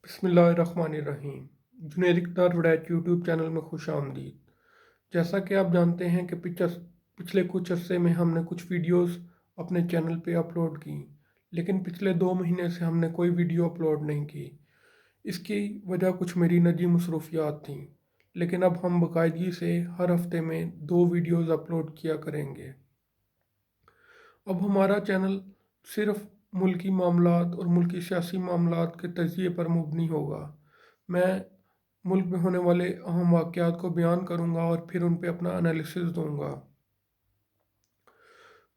बिस्मिल्लाहिर्रहमानिर्रहीम। Junaid इक़्तिदार Waraich YouTube channel में खुश आमदीद। जैसा कि आप जानते हैं कि पिछले कुछ अरसे में हमने कुछ वीडियोस अपने चैनल पे अपलोड की, लेकिन पिछले 2 महीने से हमने कोई वीडियो अपलोड नहीं की। इसकी वजह कुछ मेरी निजी मसरूफियात थी, लेकिन अब हम बाकायदगी से हर हफ्ते में 2 वीडियोस अपलोड किया करेंगे। अब हमारा चैनल सिर्फ मुल्की मामलात और मुल्की सियासी मामलात के तजिए पर मुबनी होगा। मैं मुल्क में होने वाले अहम वाक़यात को बयान करूँगा और फिर उन पे अपना एनालिसिस दूँगा।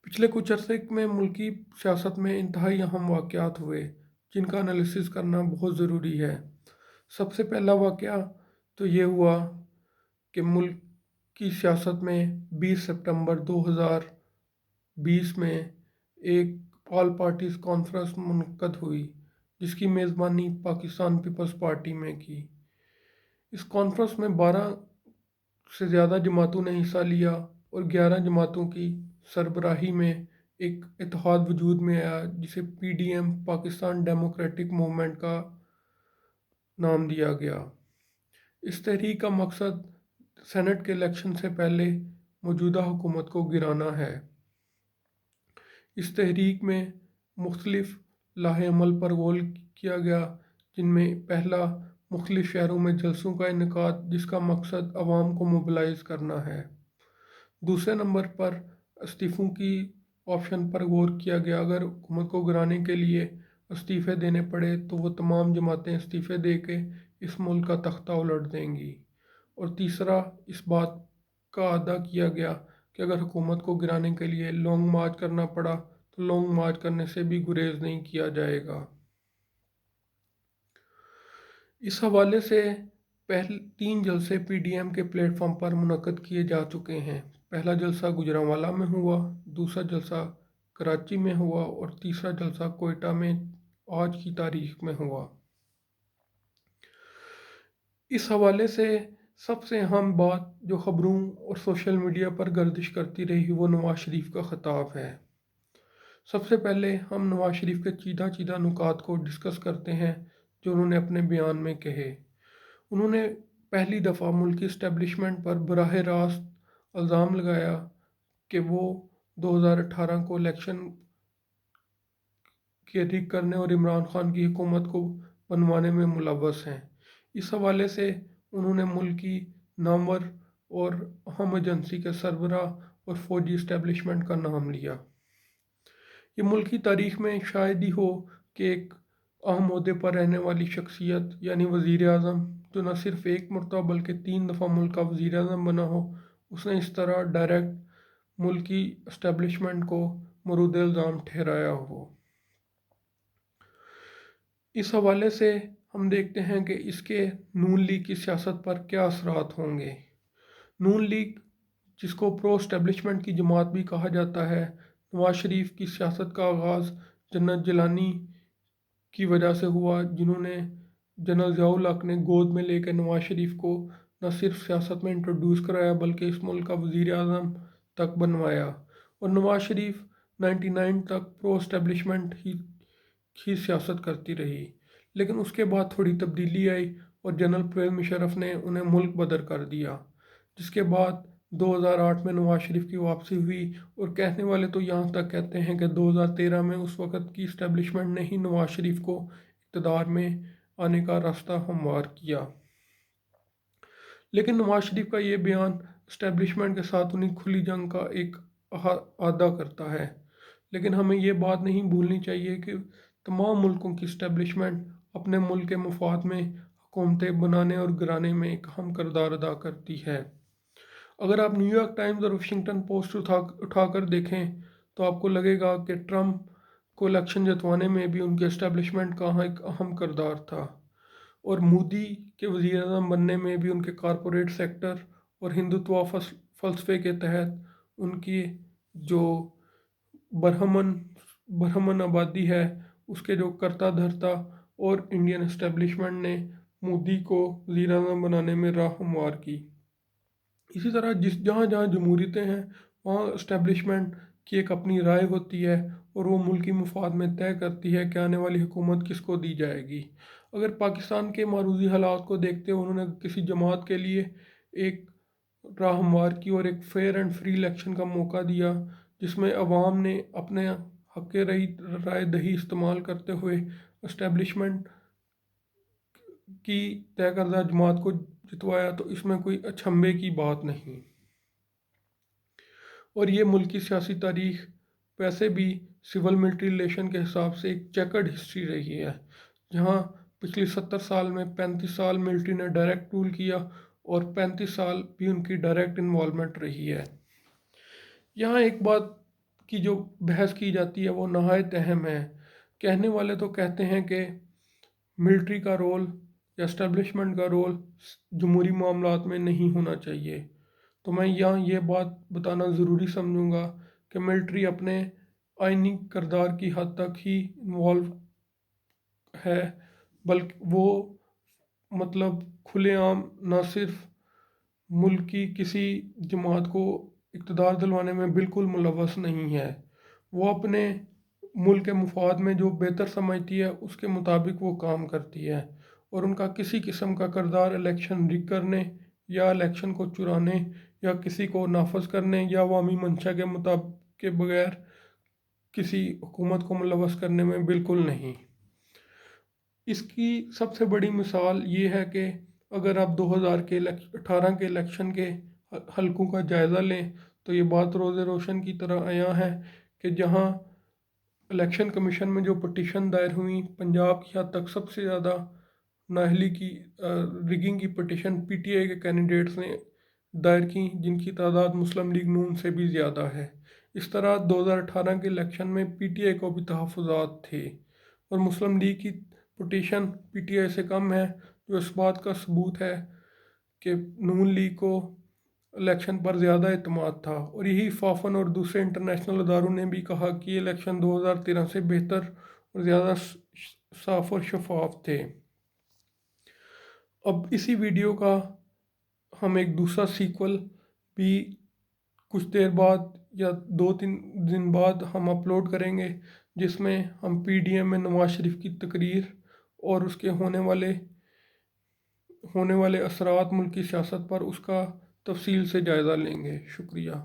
पिछले कुछ अरसे में मुल्की सियासत में इंतहाई अहम वाक़यात हुए, जिनका एनालिसिस करना बहुत ज़रूरी है। सबसे पहला वाक़या तो ये हुआ कि मुल्क की सियासत में 20 सितंबर 2020 में एक ऑल पार्टीज़ कॉन्फ्रेंस मुनक़द हुई, जिसकी मेज़बानी पाकिस्तान पीपल्स पार्टी में की। इस कॉन्फ्रेंस में 12 से ज़्यादा जमातों ने हिस्सा लिया और 11 जमातों की सरबराही में एक इत्तेहाद वजूद में आया, जिसे PDM पाकिस्तान डेमोक्रेटिक मूवमेंट का नाम दिया गया। इस तहरीक का मकसद सेनेट के इलेक्शन से पहले मौजूदा हुकूमत को गिराना है। इस तहरीक में मुख्तलिफ लाहे अमल पर गौर किया गया, जिनमें पहला मुख्तलिफ शहरों में जलसों का इनेकाद, जिसका मकसद अवाम को मोबिलाइज करना है। दूसरे नंबर पर इस्तीफ़ों की ऑप्शन पर गौर किया गया। अगर हुकूमत को गिराने के लिए इस्तीफ़े देने पड़े तो वो तमाम जमातें इस्तीफ़े दे के इस मुल्क का तख्ता उलट देंगी। और तीसरा, इस बात का अदा किया गया कि अगर हुकूमत को गिराने के लिए लॉन्ग मार्च करना पड़ा तो लॉन्ग मार्च करने से भी गुरेज नहीं किया जाएगा। इस हवाले से पहले 3 जलसे PDM के प्लेटफॉर्म पर मुनक़द किए जा चुके हैं। पहला जलसा गुजरांवाला में हुआ, दूसरा जलसा कराची में हुआ और तीसरा जलसा कोयटा में आज की तारीख में हुआ। इस हवाले से सबसे अहम बात जो ख़बरों और सोशल मीडिया पर गर्दिश करती रही, वो नवाज शरीफ का ख़िताब है। सबसे पहले हम नवाज शरीफ के चीदा चीदा नुकात को डिस्कस करते हैं जो उन्होंने अपने बयान में कहे। उन्होंने पहली दफ़ा मुल्की इस्टेब्लिशमेंट पर बराह रास्त इल्ज़ाम लगाया कि वो 2018 को इलेक्शन के रिग करने और इमरान खान की हुकूमत को बनवाने में मुलव्वस हैं। इस हवाले से उन्होंने मुल्क की नामवर और अहम एजेंसी के सरबराह और फौजी इस्टेब्लिशमेंट का नाम लिया। ये मुल्क की तारीख में शायद ही हो कि एक अहम ओहदे पर रहने वाली शख्सियत यानी वज़ीर आज़म, जो न सिर्फ एक मरतबा बल्कि 3 दफ़ा मुल्क का वज़ीर आज़म बना हो, उसने इस तरह डायरेक्ट मुल्क की इस्टेब्लिशमेंट को मरूद इल्ज़ाम ठहराया हो। इस हवाले से हम देखते हैं कि इसके नून लीग की सियासत पर क्या असरात होंगे। नून लीग, जिसको प्रो इस्टेब्लिशमेंट की जमात भी कहा जाता है, नवाज शरीफ की सियासत का आगाज़ जन्नत जिलानी की वजह से हुआ, जिन्होंने जनरल ज़ियाउल हक ने गोद में लेकर नवाज शरीफ को न सिर्फ सियासत में इंट्रोड्यूस कराया बल्कि इस मुल्क का वज़ीर आज़म तक बनवाया। और नवाज शरीफ 99 तक प्रो इस्टेब्लिशमेंट ही सियासत करती रही, लेकिन उसके बाद थोड़ी तब्दीली आई और जनरल परवेज़ मुशर्रफ ने उन्हें मुल्क बदर कर दिया, जिसके बाद 2008 में नवाज शरीफ की वापसी हुई। और कहने वाले तो यहाँ तक कहते हैं कि 2013 में उस वक़्त की इस्टेब्लिशमेंट ने ही नवाज शरीफ को इक़्तिदार में आने का रास्ता हमवार किया। लेकिन नवाज शरीफ का ये बयान इस्टेब्लिशमेंट के साथ उन्हीं खुली जंग का एक अदा करता है। लेकिन हमें ये बात नहीं भूलनी चाहिए कि तमाम मुल्कों की इस्टेब्लिशमेंट अपने मुल्क के मफाद में हुकूमतें बनाने और गिराने में एक अहम किरदार अदा करती है। अगर आप न्यूयॉर्क टाइम्स और वाशिंगटन पोस्ट उठाकर देखें तो आपको लगेगा कि ट्रंप को इलेक्शन जितवाने में भी उनके इस्टेब्लिशमेंट का एक अहम किरदार था, और मोदी के वज़ीर आज़म बनने में भी उनके कॉरपोरेट सेक्टर और हिंदुत्व फ़लसफ़े के तहत उनकी जो बरहमन बरहमन आबादी है, उसके जो करता धरता और इंडियन इस्टेब्लिशमेंट ने मोदी को वज़ीर आज़म बनाने में राह हमवार की। इसी तरह जहाँ जहाँ जमहूरियतें हैं वहाँ इस्टेब्लिशमेंट की एक अपनी राय होती है اور وہ ملکی مفاد میں طے کرتی ہے کہ آنے والی حکومت کس کو دی جائے گی۔ اگر پاکستان کے معروضی حالات کو دیکھتے ہوئے انہوں نے کسی جماعت کے لیے ایک راہ ہموار کی اور ایک فیئر اینڈ فری الیکشن کا موقع دیا، جس میں عوام نے اپنے حق رائے دہی استعمال کرتے ہوئے اسٹیبلشمنٹ کی طے کردہ جماعت کو جتوایا، تو اس میں کوئی اچنبھے کی بات نہیں۔ اور یہ ملک کی سیاسی تاریخ ویسے بھی سول ملٹری ریلیشن کے حساب سے ایک چیکرڈ ہسٹری رہی ہے، جہاں پچھلی 70 سال میں 35 سال ملٹری نے ڈائریکٹ رول کیا اور 35 سال بھی ان کی ڈائریکٹ انوالومنٹ رہی ہے۔ یہاں ایک بات کی جو بحث کی جاتی ہے وہ نہایت اہم ہے۔ کہنے والے تو کہتے ہیں کہ ملٹری کا رول یا اسٹیبلشمنٹ کا رول جمہوری معاملات میں نہیں ہونا چاہیے، تو میں یہاں یہ بات بتانا ضروری سمجھوں گا کہ ملٹری اپنے آئینی کردار کی حد تک ہی انوالو ہے، بلکہ وہ کھلے عام نہ صرف ملک کی کسی جماعت کو اقتدار دلوانے میں بالکل ملوث نہیں ہے، وہ اپنے ملک کے مفاد میں جو بہتر سمجھتی ہے اس کے مطابق وہ کام کرتی ہے، اور ان کا کسی قسم کا کردار الیکشن رگ کرنے یا الیکشن کو چرانے یا کسی کو نافذ کرنے یا عوامی منشا کے مطابق کے بغیر کسی حکومت کو ملوث کرنے میں بالکل نہیں۔ اس کی سب سے بڑی مثال یہ ہے کہ اگر آپ 2018 کے الیکشن کے حلقوں کا جائزہ لیں تو یہ بات روز روشن کی طرح عیاں ہے کہ جہاں الیکشن کمیشن میں جو پٹیشن دائر ہوئیں، پنجاب کی حد تک سب سے زیادہ نااہلی کی رگنگ کی پٹیشن پی ٹی آئی کے کینڈیڈیٹس نے دائر کی، جن کی تعداد مسلم لیگ نون سے بھی زیادہ ہے۔ اس طرح 2018 کے الیکشن میں پی ٹی آئی کو بھی تحفظات تھے، اور مسلم لیگ کی پٹیشن پی ٹی آئی سے کم ہے، جو اس بات کا ثبوت ہے کہ نون لیگ کو الیکشن پر زیادہ اعتماد تھا۔ اور یہی فافن اور دوسرے انٹرنیشنل اداروں نے بھی کہا کہ یہ الیکشن 2013 سے بہتر اور زیادہ صاف اور شفاف تھے۔ اب اسی ویڈیو کا ہم ایک دوسرا سیکول بھی کچھ دیر بعد یا 2-3 دن بعد ہم اپلوڈ کریں گے، جس میں ہم پی ڈی ایم میں نواز شریف کی تقریر اور اس کے ہونے والے اثرات ملک کی سیاست پر اس کا تفصیل سے جائزہ لیں گے۔ شکریہ۔